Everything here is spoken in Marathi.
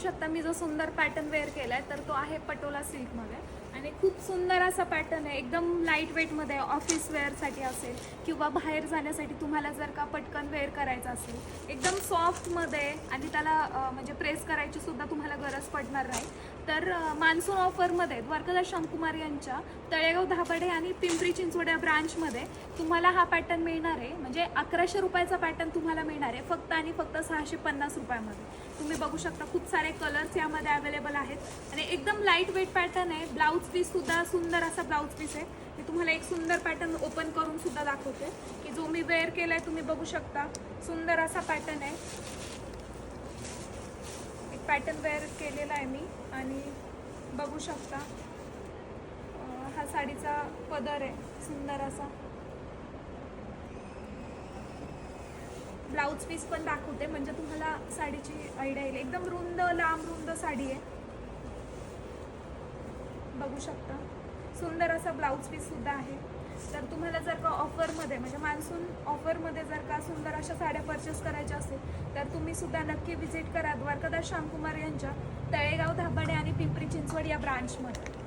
शकता मी जो सुंदर पॅटर्न वेअर केलाय तर तो आहे पटोला सिल्कमध्ये आणि खूप सुंदर असा पॅटर्न आहे. एकदम लाईट वेटमध्ये ऑफिस वेअरसाठी असेल किंवा बाहेर जाण्यासाठी तुम्हाला जर का पटकन वेअर करायचं असेल, एकदम सॉफ्टमध्ये आणि त्याला म्हणजे प्रेस करायची सुद्धा तुम्हाला गरज पडणार नाही. तर मान्सून ऑफरमध्ये द्वारकादास श्यामकुमार यांच्या तळेगाव धाबडे आणि पिंपरी चिंचवड या ब्रांचमध्ये तुम्हाला हा पॅटर्न मिळणार आहे. म्हणजे 1100 रुपयाचा पॅटर्न तुम्हाला मिळणार आहे फक्त आणि फक्त 650 रुपयामध्ये. तुम्ही बघू शकता खूप सारे कलर्स यामध्ये अवेलेबल आहेत आणि एकदम लाईट वेट पॅटर्न आहे. ब्लाऊज पीस सुद्धा सुंदर असा ब्लाऊज पीस आहे. मी तुम्हाला एक सुंदर पॅटर्न ओपन करून सुद्धा दाखवते की जो मी वेअर केलाय. तुम्ही बघू शकता सुंदर असा पॅटर्न आहे. एक पॅटर्न वेअर केलेला आहे मी आणि बघू शकता हा साडीचा पदर आहे सुंदर असा. ब्लाऊज पीस पण दाखवते म्हणजे तुम्हाला साडीची आयडिया येईल. एकदम रुंद लांब रुंद साडी आहे. बघू शकता सुंदर असा ब्लाऊज पीस सुद्धा आहे. तर तुम्हाला जर का ऑफरमध्ये म्हणजे मान्सून ऑफरमध्ये जर का सुंदर अशा साड्या परचेस करायच्या असेल तर तुम्ही सुद्धा नक्की विजिट करा द्वारकादास श्यामकुमार यांच्या तळेगाव धाबडे आणि पिंपरी चिंचवड या ब्रांचमध्ये.